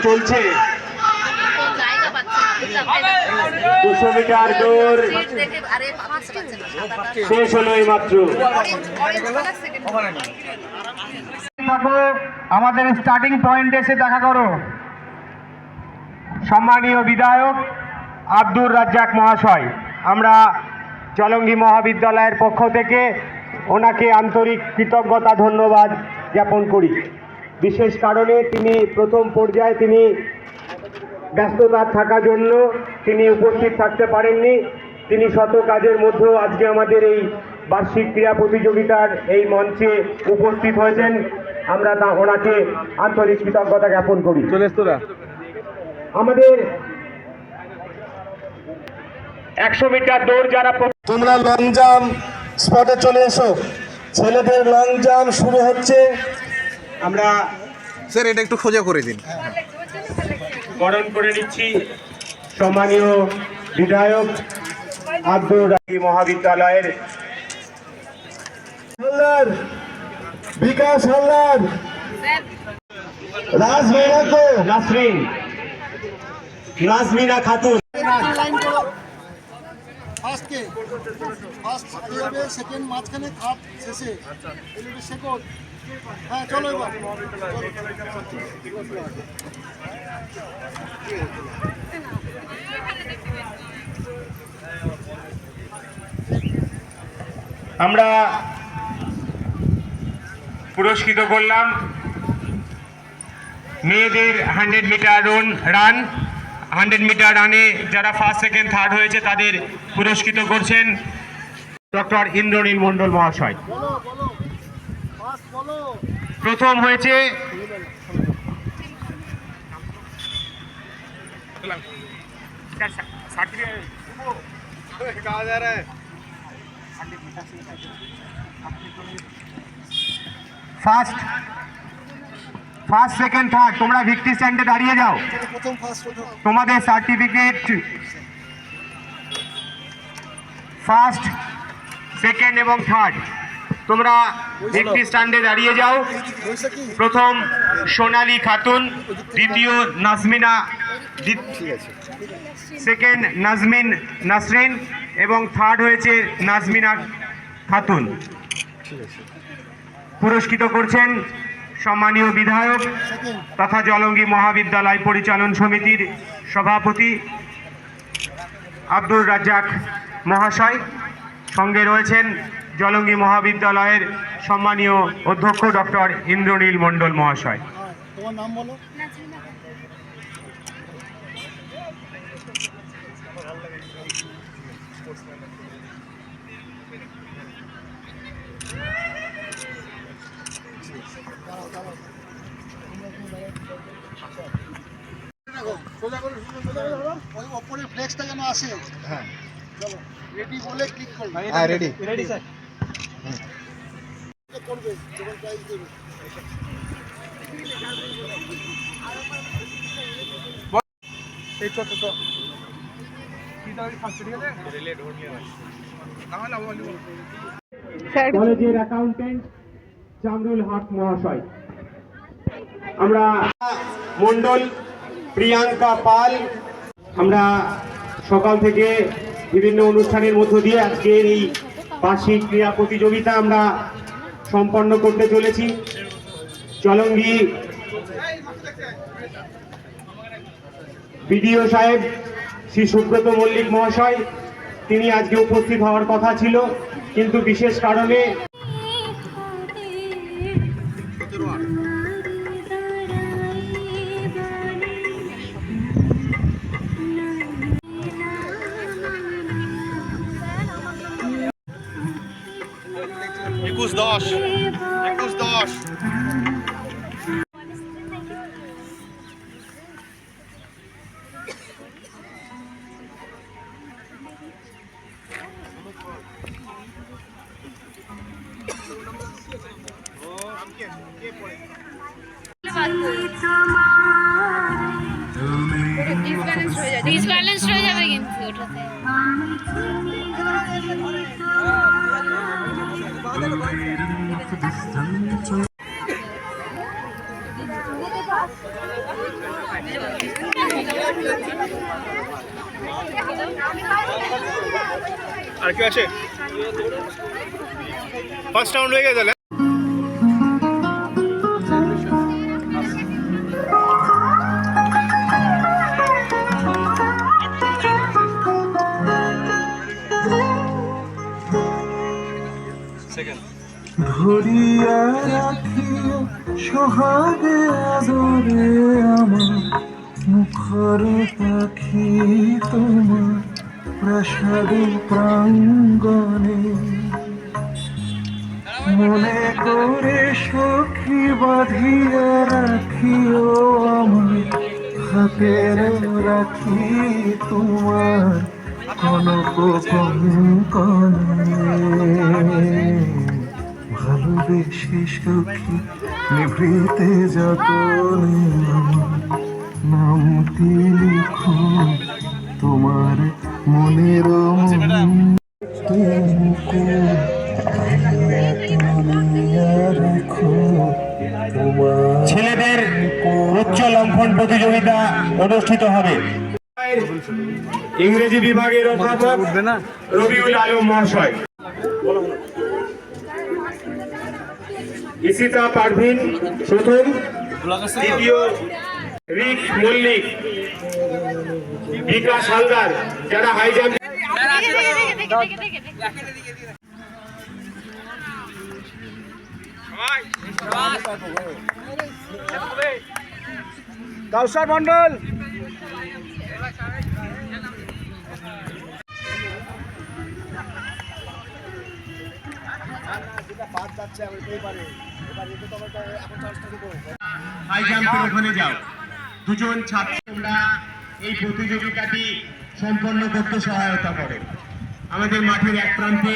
চলছে 200 মিটার দৌড় শেষ হলো এই মাত্র। আমাদের স্টার্টিং পয়েন্ট এসে দেখা করো। সম্মানীয় বিধায়ক আব্দুর রাজ্জাক মহাশয়, আমরা জলঙ্গি মহাবিদ্যালয়ের পক্ষ থেকে ওনাকে আন্তরিক কৃতজ্ঞতা ধন্যবাদ জ্ঞাপন করি। বিশেষ কারণে তিনি প্রথম পর্যায়ে তিনি ব্যস্ততা থাকার জন্য তিনি উপস্থিত থাকতে পারেননি। তিনি শত কাজের মধ্যেও আজকে আমাদের এই বার্ষিক ক্রীড়া প্রতিযোগিতার এই মঞ্চে উপস্থিত হয়েছেন। আমরা ওনাকে আন্তরিক কৃতজ্ঞতা জ্ঞাপন করি। আমাদের 100 মিটার দৌড় যারা, তোমরা লং জাম্প স্পটে চলে এসো। ছেলেদের লং জাম্প শুরু হচ্ছে। আমরা স্যার এটা একটু খোঁজা করে দিন। বরণ করে নিচ্ছি সম্মানীয় বিধায়ক আব্দুর রাজ্জাক মহাবিদ্যালয়ের হালদার, বিকাশ হালদার, রাজ মেহরাতো, নাসরিন, নাজমিনা খাতুন। সেকেন্ড মাঝখানে থার্ড শেষে সেকেন্ড। হ্যাঁ চলো এবার। আমরা পুরস্কৃত করলাম মেয়েদের 100 মিটার রান। 100 মিটার রানে যারা ফার্স্ট সেকেন্ড থার্ড হয়েছে তাদের পুরস্কৃত করছেন ডক্টর ইন্দ্রনীল মণ্ডল মহাশয়। প্রথম হয়েছে ফার্স্ট সেকেন্ড থার্ড। তোমরা ভিক্টরি স্ট্যান্ডে দাঁড়িয়ে যাও, তোমাদের সার্টিফিকেট। ফার্স্ট সেকেন্ড এবং থার্ড তোমরা ভিক্টরি স্ট্যান্ডে দাঁড়িয়ে যাও। প্রথম সোনালী খাতুন, দ্বিতীয় নাজমিনা, সেকেন্ড নাসরিন এবং থার্ড হয়েছে নাজমিনা খাতুন। পুরস্কৃত করছেন সম্মানীয় বিধায়ক তথা জলঙ্গি মহাবিদ্যালয় পরিচালন সমিতির সভাপতি আব্দুর রাজ্জাক মহাশয়। সঙ্গে রয়েছেন জলঙ্গি মহাবিদ্যালয়ের সম্মানীয় অধ্যক্ষ ডক্টর ইন্দ্রনীল মণ্ডল মহাশয়। তোমার নাম বলো। ওই ওপরে ফ্লেক্সটা যেন আসে। হ্যাঁ চলো রেডি বলে ক্লিক করবে। হ্যাঁ রেডি স্যার। করবে যখন প্রাইজ দেবে। এই ছোট ছোট কি দাঁড়ি ফার্স্ট ঠিক আছে রিলে ডোর নিয়ে আসো তাহলে বলি কলেজের অ্যাকাউন্টেন্ট জামরুল হক মহাশয়। আমরা মণ্ডল, প্রিয়াঙ্কা পাল। আমরা সকাল থেকে বিভিন্ন অনুষ্ঠানের মধ্য দিয়ে আজকের এই বার্ষিক ক্রীড়া প্রতিযোগিতা আমরা সম্পন্ন করতে চলেছি। জলঙ্গি বিডিও সাহেব শ্রী সুব্রত মল্লিক মহাশয়, তিনি আজকে উপস্থিত হওয়ার কথা ছিল, কিন্তু বিশেষ কারণে একুশ দশ ডিসব্যালেন্স হয়ে যাবে কিন্তু ওটাতে। আর কি আছে ফার্স্ট রাউন্ড হয়ে গেছে তাহলে ধরিয়া রাখিও সোহাগে আদরে আমার মুখর পাখি তোমার প্রাসাদ প্রাঙ্গণে মনে করে সখী বাঁধিয়া রাখিও আমার হাতের রাখি তোমার কনক কঙ্কণে ভালোবেসে সখী নিভৃতে যতনে নামটি লিখো তোমার মনের ছেলেদের উচ্চ লম্ফন প্রতিযোগিতা অনুষ্ঠিত হবে। ইংরেজি বিভাগের অধ্যাপক রবিউল আলম মহাশয়, ইসিতা পারভিন প্রথম, দ্বিতীয় রিক মল্লিক, বিকাশ হালদার, যারা হাই জাম্প কাউসার মন্ডল হাই জাম্পের ওখানে যাও। দুজন ছাত্র তোমরা এই প্রতিযোগিতাটি সম্পন্ন করতে সহায়তা করে। আমাদের মাঠের এক প্রান্তে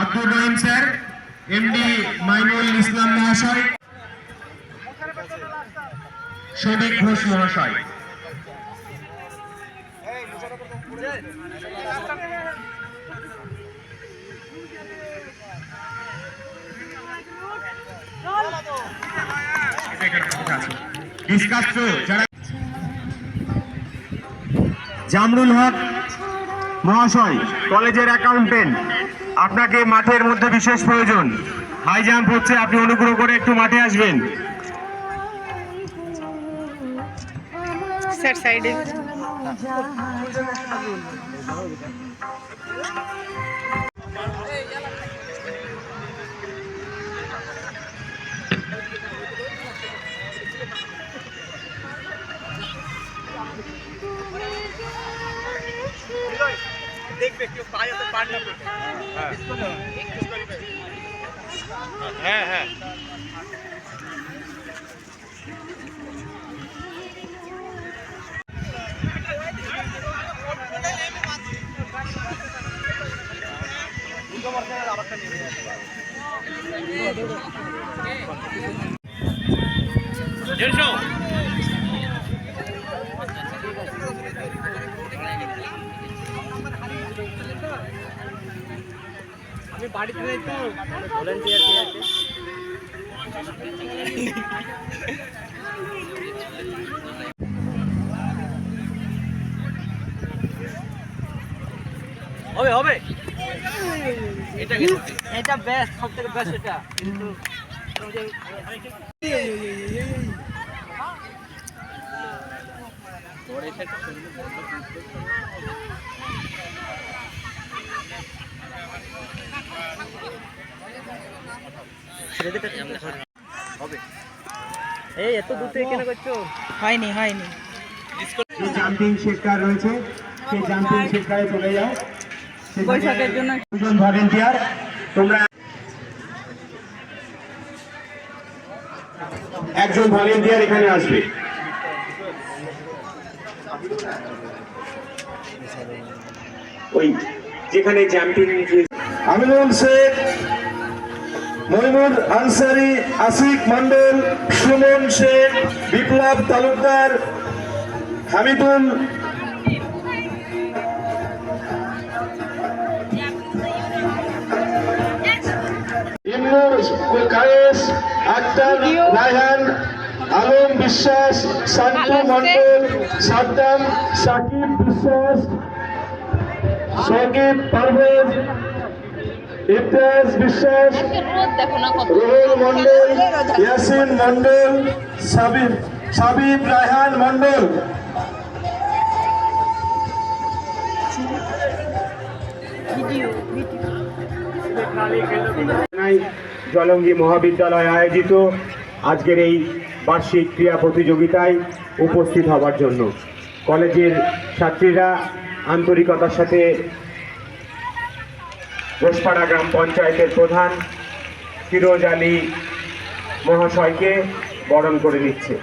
আব্দুর রহিম স্যার, এমডি মাইনুল ইসলাম মহাশয়, সৌভিক ঘোষ মহাশয়। যারা জামরুল হক মহাশয়, কলেজের অ্যাকাউন্টেন্ট, আপনাকে মাঠের মধ্যে বিশেষ প্রয়োজন। হাই জাম্প হচ্ছে, আপনি অনুগ্রহ করে একটু মাঠে আসবেন। স্যার সাইডে দেখবে কেউ পায়ে তো পার না করতে। হ্যাঁ হ্যাঁ আমি বাড়িতে যাই তো ভলান্টিয়ার কে আছে হবে হবে এটা বেস্ট, সবথেকে বেস্ট এটা। কিন্তু এই এত দূর থেকে কেন করছো? হয়নি যে জাম্পিং শেখার রয়েছে সেই জাম্পিং শেখারে চলে যাও। বৈশাখের জন্য দুজন ভলেন্টিয়ার, তোমরা একজন ভলেন্টিয়ার এখানে আসবে। ওই যেখানে জাম্পিং আমিনুল শেখ, মইনুল আনসারি, আসিক মন্ডল, সুমন শেখ, বিপ্লব তালুকদার, হামিদুল ইমনুর কায়েস, আক্তার রায়হান, আলম বিশ্বাস, শান্তু মণ্ডল, সাদ্দাম সাকিব বিশ্বাস, সাকিব পারভেজ, ইমতিয়াজ বিশ্বাস, রুহুল মণ্ডল, ইয়াসিন মণ্ডল, সাবিব রায়হান মণ্ডল। জলঙ্গি মহাবিদ্যালয় আয়োজিত আজকের এই বার্ষিক ক্রীড়া প্রতিযোগিতায় উপস্থিত হবার জন্য কলেজের ছাত্রীরা আন্তরিকতার সাথে ঘোষপাড়া গ্রাম পঞ্চায়েতের প্রধান ফিরোজ আলী মহাশয়কে বরণ করে নিচ্ছে।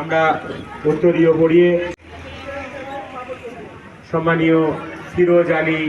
আমরা উত্তরীয় পড়িয়ে সম্মানীয় ফিরোজ আলী